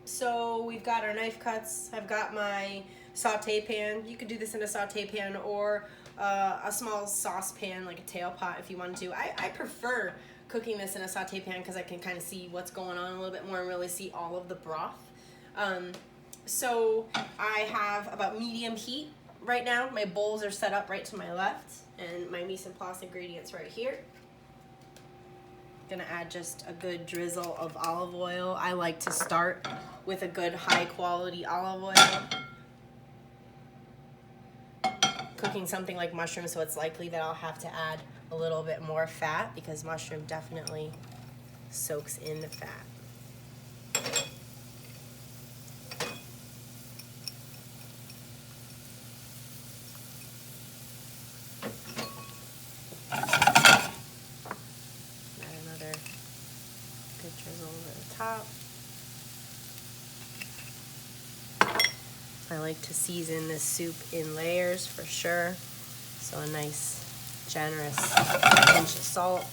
So we've got our knife cuts. I've got my saute pan. You could do this in a saute pan or a small saucepan, like a tail pot if you wanted to. I prefer cooking this in a saute pan because I can kind of see what's going on a little bit more and really see all of the broth. So I have about medium heat right now. My bowls are set up right to my left and my mise en place ingredients right here. Gonna add just a good drizzle of olive oil. I like to start with a good high quality olive oil. Cooking something like mushroom, so it's likely that I'll have to add a little bit more fat because mushroom definitely soaks in the fat. Add another good drizzle over the top. I like to season this soup in layers for sure. So a nice, generous pinch of salt.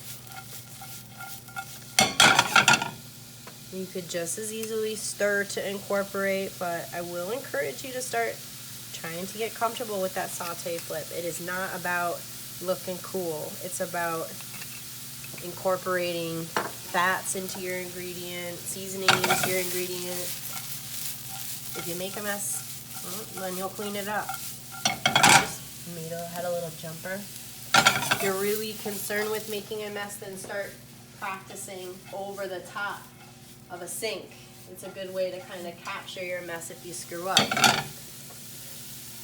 You could just as easily stir to incorporate, but I will encourage you to start trying to get comfortable with that saute flip. It is not about looking cool. It's about incorporating fats into your ingredient, seasoning into your ingredient. If you make a mess, well, then you'll clean it up. Had a little jumper. If you're really concerned with making a mess, then start practicing over the top of a sink. It's a good way to kind of capture your mess if you screw up.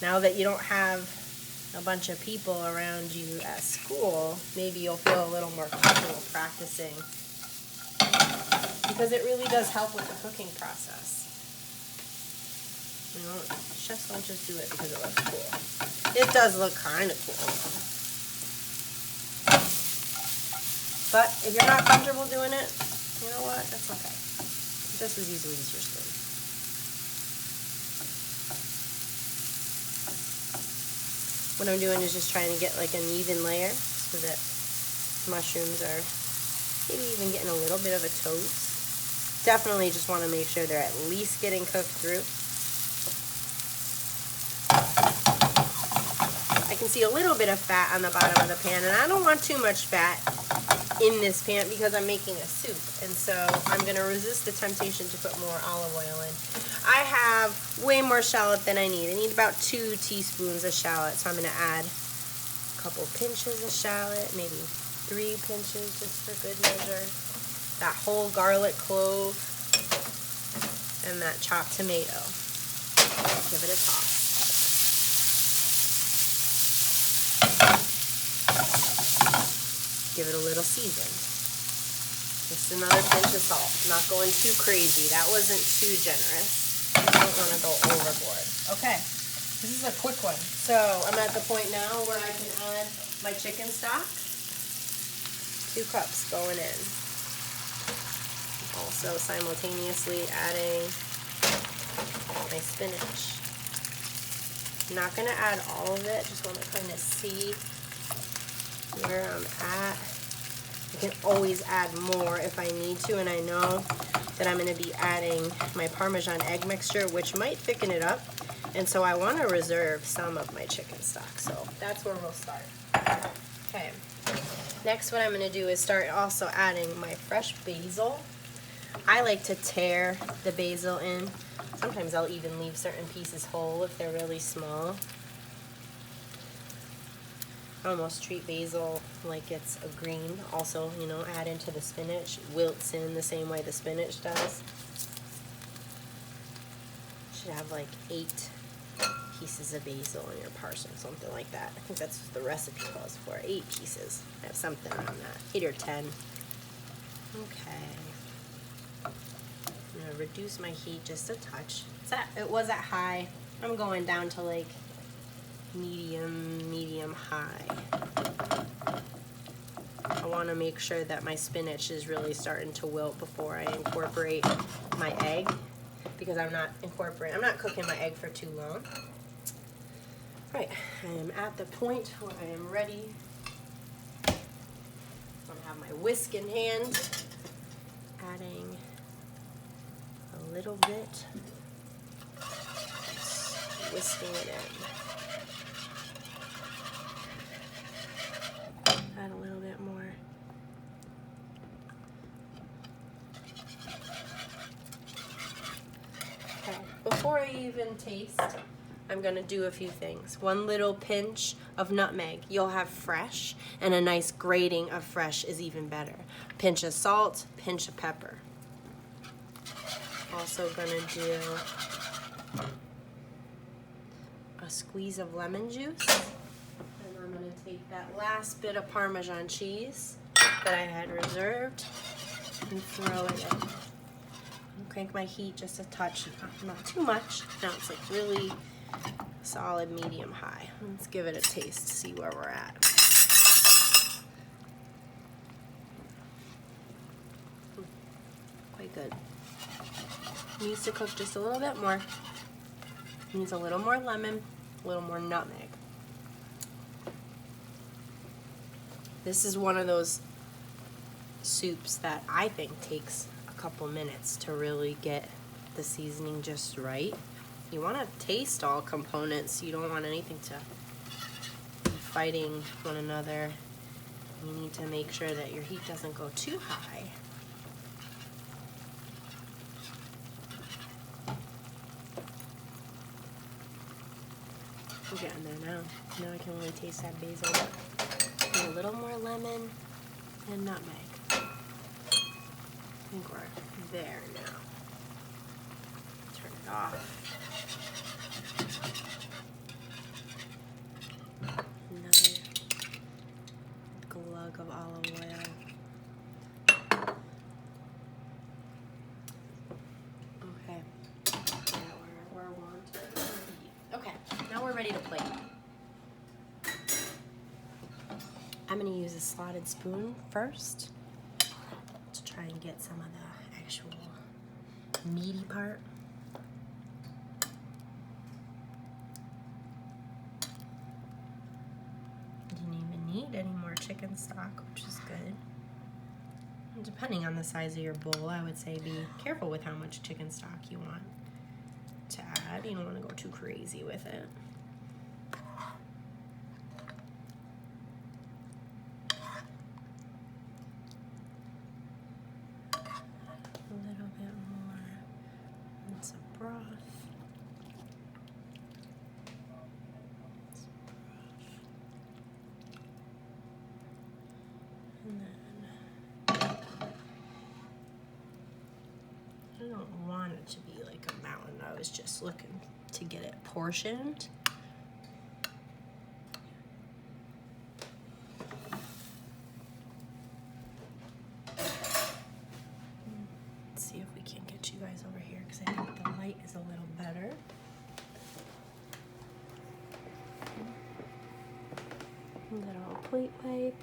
Now that you don't have a bunch of people around you at school, maybe you'll feel a little more comfortable practicing, because it really does help with the cooking process. You know, chefs don't just do it because it looks cool. It does look kind of cool. But if you're not comfortable doing it, you know what? That's okay. Just as easily as your spoon. What I'm doing is just trying to get like an even layer so that mushrooms are maybe even getting a little bit of a toast. Definitely just want to make sure they're at least getting cooked through. I can see a little bit of fat on the bottom of the pan, and I don't want too much fat in this pan because I'm making a soup, and so I'm going to resist the temptation to put more olive oil in. I have way more shallot than I need. I need about 2 teaspoons of shallot, so I'm going to add a couple pinches of shallot, maybe 3 pinches just for good measure. That whole garlic clove and that chopped tomato. Give it a toss. Give it a little season. Just another pinch of salt. Not going too crazy. That wasn't too generous. I don't want to go overboard. Okay, this is a quick one. So I'm at the point now where I can add my chicken stock. 2 cups going in. Also simultaneously adding my spinach. I'm not going to add all of it. Just want to kind of see where I'm at. I can always add more if I need to, and I know that I'm going to be adding my Parmesan egg mixture, which might thicken it up, and so I want to reserve some of my chicken stock, so that's where we'll start. Okay, next what I'm going to do is start also adding my fresh basil. I like to tear the basil in. Sometimes I'll even leave certain pieces whole if they're really small. I almost treat basil like it's a green. Also, you know, add into the spinach. It wilts in the same way the spinach does. Should have like 8 pieces of basil in your parcel, something like that. I think that's what the recipe calls for, 8 pieces. I have something on that, 8 or 10. Okay. I'm gonna reduce my heat just a touch. It was at high. I'm going down to like medium high. I want to make sure that my spinach is really starting to wilt before I incorporate my egg, because I'm not cooking my egg for too long. Right, I am at the point where I am ready. I'm gonna have my whisk in hand, adding a little bit. Just whisking it in. Add a little bit more. Okay, before I even taste, I'm gonna do a few things. One little pinch of nutmeg. You'll have fresh, and a nice grating of fresh is even better. Pinch of salt, pinch of pepper. Also gonna do a squeeze of lemon juice. And I'm gonna take that last bit of Parmesan cheese that I had reserved and throw it in. Crank my heat just a touch, not too much. Now it's like really solid medium high. Let's give it a taste to see where we're at. Quite good. Needs to cook just a little bit more. Needs a little more lemon, a little more nutmeg. This is one of those soups that I think takes a couple minutes to really get the seasoning just right. You want to taste all components. You don't want anything to be fighting one another. You need to make sure that your heat doesn't go too high. We're getting there now. Now I can really taste that basil. Need a little more lemon and nutmeg. I think we're there now. Turn it off. Another glug of olive oil. Okay. Now we're wanting. Okay, now we're ready to plate. I'm gonna use a slotted spoon first to try and get some of the actual meaty part. Didn't even need any more chicken stock, which is good. And depending on the size of your bowl, I would say be careful with how much chicken stock you want to add. You don't want to go too crazy with it. A little bit more and some broth. And then I don't want it to be like a mountain. I was just looking to get it portioned. Let's see if we can get you guys over here because I think the light is a little better. Little plate wipe.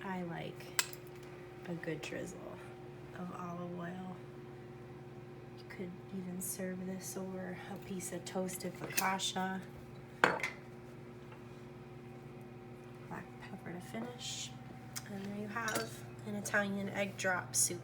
I like a good drizzle of olive oil. You could even serve this over a piece of toasted focaccia. Black pepper to finish. And there you have an Italian egg drop soup.